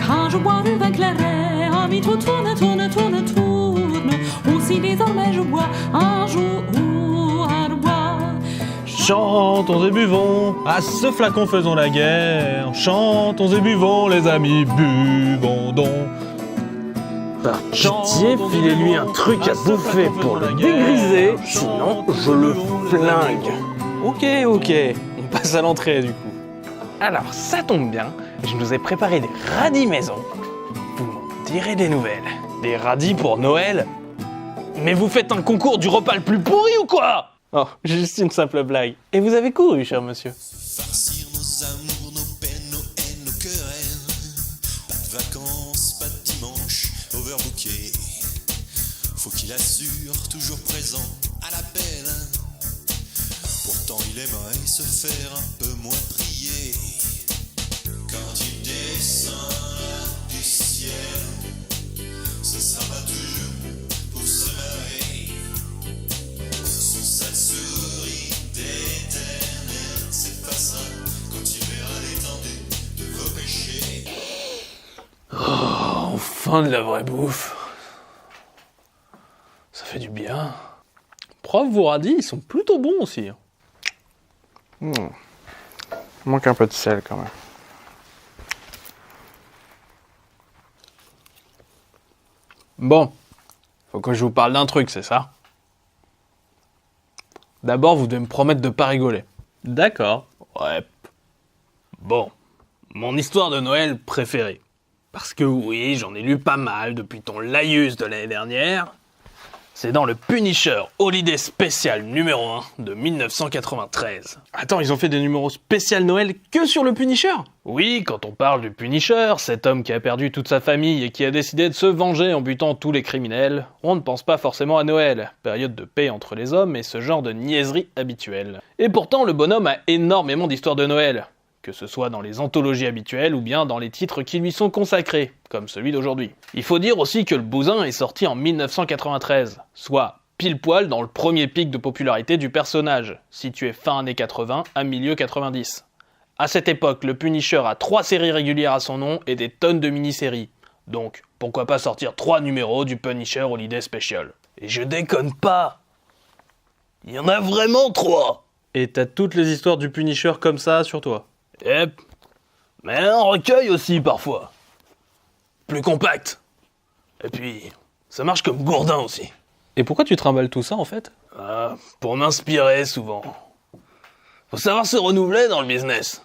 Quand je bois du vin claret, ami, tout tourne, tourne, tourne, tourne. Aussi désormais je bois un jour à boire. Chantons et buvons, à ce flacon faisons la guerre. Chantons et buvons, les amis, buvons donc. Par pitié, filez-lui un truc à bouffer pour le dégriser, sinon je le flingue. Ok, on passe à l'entrée du coup. Alors ça tombe bien, je nous ai préparé des radis maison. Vous m'en direz des nouvelles. Des radis pour Noël? Mais vous faites un concours du repas le plus pourri ou quoi? Oh, juste une simple blague. Et vous avez couru, cher monsieur. Farcir nos amours, nos peines, nos haines, nos querelles. Pas de vacances, pas de dimanche, overbooké. Faut qu'il assure, toujours présent à l'appel. Pourtant il aimerait se faire un peu moins prier. Quand il descend là du ciel, ce sera pas toujours pour se marrer. Son sale sourire d'éternel s'effacera quand il verra l'étendue de vos péchés. Oh, enfin de la vraie bouffe. Ça fait du bien. Prof, vos radis, ils sont plutôt bons aussi. Manque un peu de sel quand même. Bon, faut que je vous parle d'un truc, c'est ça? D'abord, vous devez me promettre de pas rigoler. D'accord. Ouais. Bon, mon histoire de Noël préférée. Parce que oui, j'en ai lu pas mal depuis ton laïus de l'année dernière. C'est dans le Punisher Holiday Special numéro 1 de 1993. Attends, ils ont fait des numéros spécial Noël que sur le Punisher? Oui, quand on parle du Punisher, cet homme qui a perdu toute sa famille et qui a décidé de se venger en butant tous les criminels, on ne pense pas forcément à Noël, période de paix entre les hommes et ce genre de niaiserie habituelle. Et pourtant, le bonhomme a énormément d'histoires de Noël, que ce soit dans les anthologies habituelles ou bien dans les titres qui lui sont consacrés, comme celui d'aujourd'hui. Il faut dire aussi que le Bousin est sorti en 1993, soit pile poil dans le premier pic de popularité du personnage, situé fin années 80 à milieu 90. À cette époque, le Punisher a 3 séries régulières à son nom et des tonnes de mini-séries. Donc, pourquoi pas sortir 3 numéros du Punisher Holiday Special? Et je déconne pas! Il y en a vraiment 3! Et t'as toutes les histoires du Punisher comme ça sur toi? Yep. Mais un recueil aussi parfois. Plus compact. Et puis, ça marche comme gourdin aussi. Et pourquoi tu trimbales tout ça en fait? Pour m'inspirer souvent. Faut savoir se renouveler dans le business.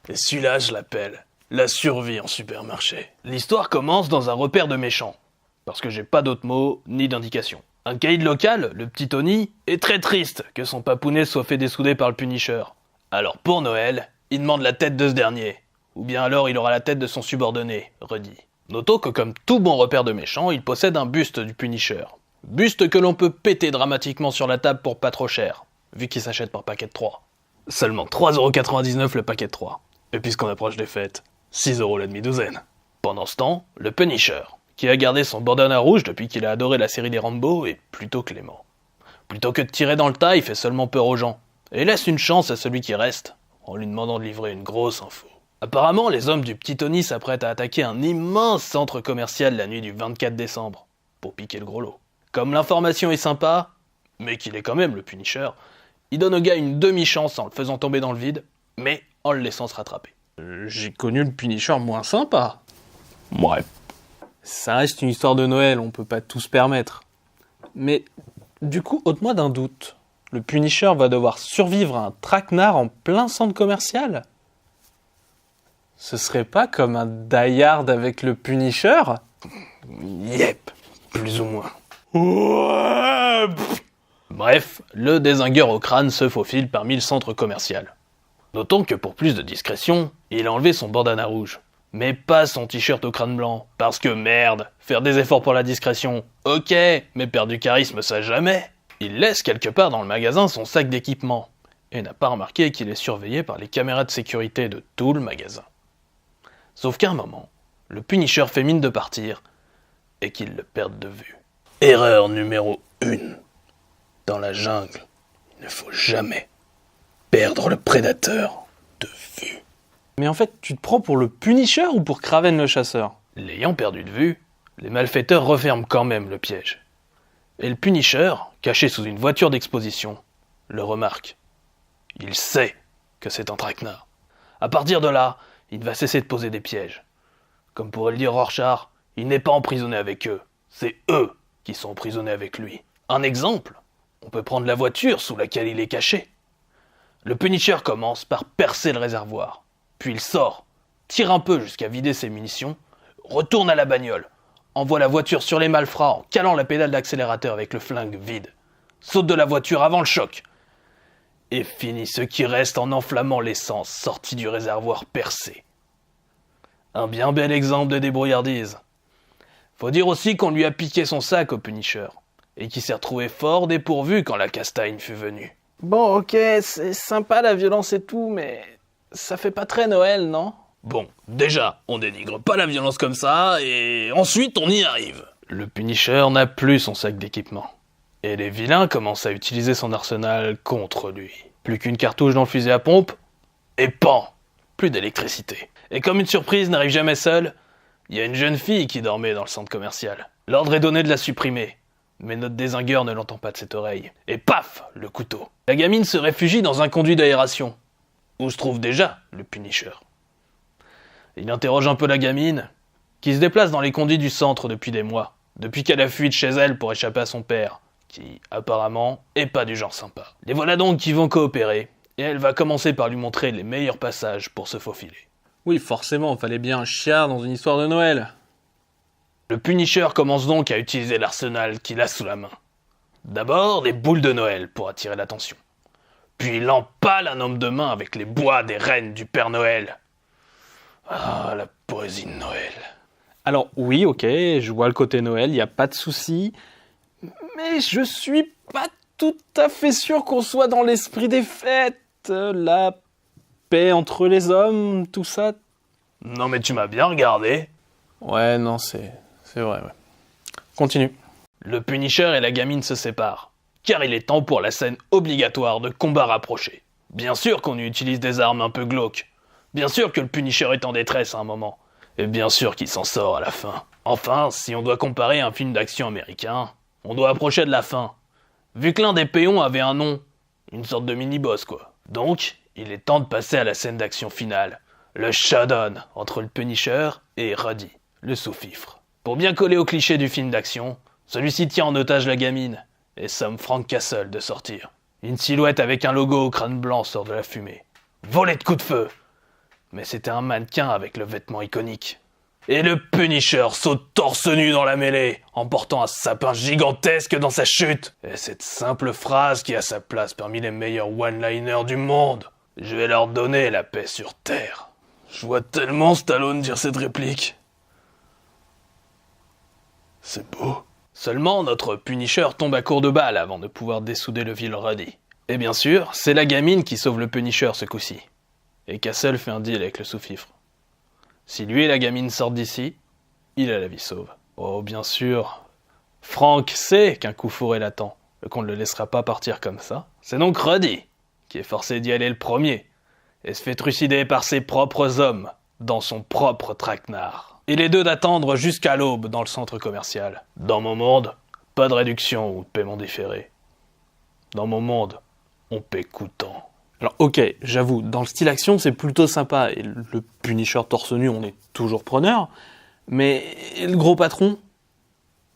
Et celui-là, je l'appelle la survie en supermarché. L'histoire commence dans un repère de méchants. Parce que j'ai pas d'autres mots, ni d'indications. Un caïd local, le petit Tony, est très triste que son papounet soit fait dessouder par le Punisher. Alors pour Noël, il demande la tête de ce dernier. Ou bien alors il aura la tête de son subordonné, Rudy. Notons que comme tout bon repère de méchant, il possède un buste du Punisher. Buste que l'on peut péter dramatiquement sur la table pour pas trop cher, vu qu'il s'achète par paquet de 3. Seulement 3,99€ le paquet de 3. Et puisqu'on approche des fêtes, 6€ la demi-douzaine. Pendant ce temps, le Punisher, qui a gardé son bandana rouge depuis qu'il a adoré la série des Rambo, est plutôt clément. Plutôt que de tirer dans le tas, il fait seulement peur aux gens, et laisse une chance à celui qui reste, en lui demandant de livrer une grosse info. Apparemment, les hommes du petit Tony s'apprêtent à attaquer un immense centre commercial la nuit du 24 décembre, pour piquer le gros lot. Comme l'information est sympa, mais qu'il est quand même le Punisher, il donne au gars une demi-chance en le faisant tomber dans le vide, mais en le laissant se rattraper. J'ai connu le Punisher moins sympa. Ouais. Ça reste une histoire de Noël, on peut pas tout se permettre. Mais du coup, ôte-moi d'un doute. Le Punisher va devoir survivre à un traquenard en plein centre commercial? Ce serait pas comme un Die Hard avec le Punisher? Yep, plus ou moins. Ouais. Bref, le dézingueur au crâne se faufile parmi le centre commercial. Notons que pour plus de discrétion, il a enlevé son bandana rouge. Mais pas son t-shirt au crâne blanc, parce que merde, faire des efforts pour la discrétion, ok, mais perdre du charisme ça jamais. Il laisse quelque part dans le magasin son sac d'équipement, et n'a pas remarqué qu'il est surveillé par les caméras de sécurité de tout le magasin. Sauf qu'à un moment, le Punisher fait mine de partir, et qu'il le perde de vue. Erreur numéro 1. Dans la jungle, il ne faut jamais perdre le prédateur de vue. Mais en fait, tu te prends pour le Punisher ou pour Kraven le chasseur? L'ayant perdu de vue, les malfaiteurs referment quand même le piège. Et le Punisher, caché sous une voiture d'exposition, le remarque. Il sait que c'est un traquenard. À partir de là, il va cesser de poser des pièges. Comme pourrait le dire Rorschach, il n'est pas emprisonné avec eux, c'est eux qui sont emprisonnés avec lui. Un exemple, on peut prendre la voiture sous laquelle il est caché. Le Punisher commence par percer le réservoir, puis il sort, tire un peu jusqu'à vider ses munitions, retourne à la bagnole, envoie la voiture sur les malfrats en calant la pédale d'accélérateur avec le flingue vide, saute de la voiture avant le choc, et finit ce qui reste en enflammant l'essence sortie du réservoir percé. Un bien bel exemple de débrouillardise. Faut dire aussi qu'on lui a piqué son sac au Punisher, et qu'il s'est retrouvé fort dépourvu quand la castagne fut venue. Bon, ok, c'est sympa la violence et tout, mais ça fait pas très Noël, non? Bon, déjà, on dénigre pas la violence comme ça, et ensuite on y arrive. Le Punisher n'a plus son sac d'équipement. Et les vilains commencent à utiliser son arsenal contre lui. Plus qu'une cartouche dans le fusil à pompe, et pan, plus d'électricité. Et comme une surprise n'arrive jamais seule, il y a une jeune fille qui dormait dans le centre commercial. L'ordre est donné de la supprimer, mais notre dézingueur ne l'entend pas de cette oreille. Et paf, le couteau. La gamine se réfugie dans un conduit d'aération, où se trouve déjà le Punisher. Il interroge un peu la gamine, qui se déplace dans les conduits du centre depuis des mois, depuis qu'elle a fui de chez elle pour échapper à son père, qui, apparemment, est pas du genre sympa. Les voilà donc qui vont coopérer, et elle va commencer par lui montrer les meilleurs passages pour se faufiler. Oui, forcément, fallait bien un chiard dans une histoire de Noël. Le Punisher commence donc à utiliser l'arsenal qu'il a sous la main. D'abord, des boules de Noël pour attirer l'attention. Puis il empale un homme de main avec les bois des rennes du Père Noël. Ah, la poésie de Noël. Alors oui, ok, je vois le côté Noël, y a pas de souci, mais je suis pas tout à fait sûr qu'on soit dans l'esprit des fêtes, la paix entre les hommes, tout ça. Non mais tu m'as bien regardé. Ouais, non, c'est vrai, ouais. Continue. Le Punisher et la gamine se séparent, car il est temps pour la scène obligatoire de combat rapproché. Bien sûr qu'on y utilise des armes un peu glauques. Bien sûr que le Punisher est en détresse à un moment. Et bien sûr qu'il s'en sort à la fin. Enfin, si on doit comparer un film d'action américain, on doit approcher de la fin. Vu que l'un des péons avait un nom, une sorte de mini-boss quoi. Donc, il est temps de passer à la scène d'action finale. Le showdown entre le Punisher et Ruddy, le sous-fifre. Pour bien coller au cliché du film d'action, celui-ci tient en otage la gamine et somme Frank Castle de sortir. Une silhouette avec un logo au crâne blanc sort de la fumée. Volée de coups de feu. Mais c'était un mannequin avec le vêtement iconique. Et le Punisher saute torse nu dans la mêlée, en portant un sapin gigantesque dans sa chute. Et cette simple phrase qui a sa place parmi les meilleurs one-liners du monde. Je vais leur donner la paix sur Terre. Je vois tellement Stallone dire cette réplique. C'est beau. Seulement, notre Punisher tombe à court de balles avant de pouvoir dessouder le vil Ruddy. Et bien sûr, c'est la gamine qui sauve le Punisher ce coup-ci. Et Castle fait un deal avec le sous-fifre. Si lui et la gamine sortent d'ici, il a la vie sauve. Oh, bien sûr, Frank sait qu'un coup fourré l'attend, et qu'on ne le laissera pas partir comme ça. C'est donc Ruddy qui est forcé d'y aller le premier, et se fait trucider par ses propres hommes, dans son propre traquenard. Il est d'eux d'attendre jusqu'à l'aube dans le centre commercial. Dans mon monde, pas de réduction ou de paiement différé. Dans mon monde, on paie coûtant. Alors ok, j'avoue, dans le style action, c'est plutôt sympa, et le Punisher torse nu, on est toujours preneur, mais le gros patron,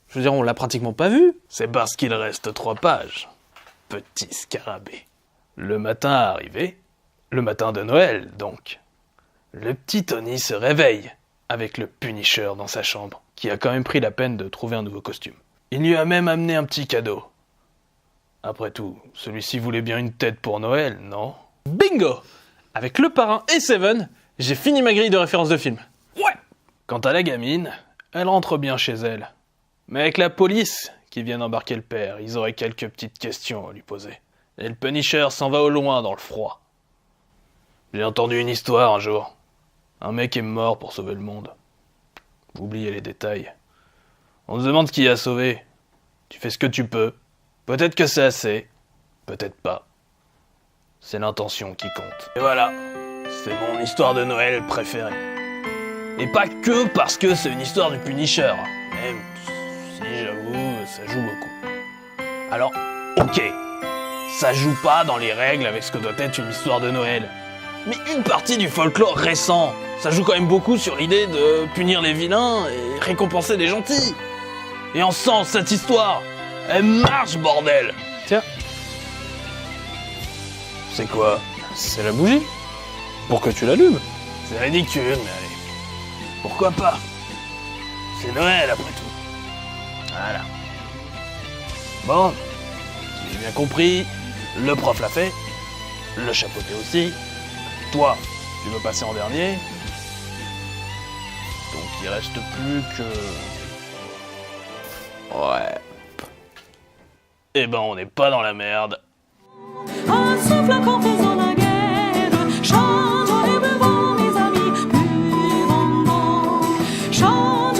je veux dire, on l'a pratiquement pas vu. C'est parce qu'il reste 3 pages. Petit scarabée. Le matin arrivé, le matin de Noël donc, le petit Tony se réveille avec le Punisher dans sa chambre, qui a quand même pris la peine de trouver un nouveau costume. Il lui a même amené un petit cadeau. Après tout, celui-ci voulait bien une tête pour Noël, non? Bingo! Avec Le Parrain et Seven, j'ai fini ma grille de référence de film. Ouais! Quant à la gamine, elle rentre bien chez elle. Mais avec la police qui vient d'embarquer le père, ils auraient quelques petites questions à lui poser. Et le Punisher s'en va au loin dans le froid. J'ai entendu une histoire un jour. Un mec est mort pour sauver le monde. Vous oubliez les détails. On se demande ce qui a sauvé. Tu fais ce que tu peux. Peut-être que c'est assez, peut-être pas. C'est l'intention qui compte. Et voilà, C'est mon histoire de Noël préférée. Et pas que parce que c'est une histoire du Punisher. Même si j'avoue, ça joue beaucoup. Alors, ok, ça joue pas dans les règles avec ce que doit être une histoire de Noël. Mais une partie du folklore récent, ça joue quand même beaucoup sur l'idée de punir les vilains et récompenser les gentils. Et en sens, cette histoire, elle marche, bordel. Tiens, C'est quoi? c'est la bougie. Pour que tu l'allumes. C'est ridicule, mais allez. Pourquoi pas? C'est Noël après tout. Voilà. Bon, si j'ai bien compris, le prof l'a fait, le chapeauté aussi. Toi, tu veux passer en dernier. Donc il reste plus que... Ouais. Eh ben on n'est pas dans la merde. Un souffle qu'en faisant la guerre, chantons et buvons mes amis, buvons donc, chantons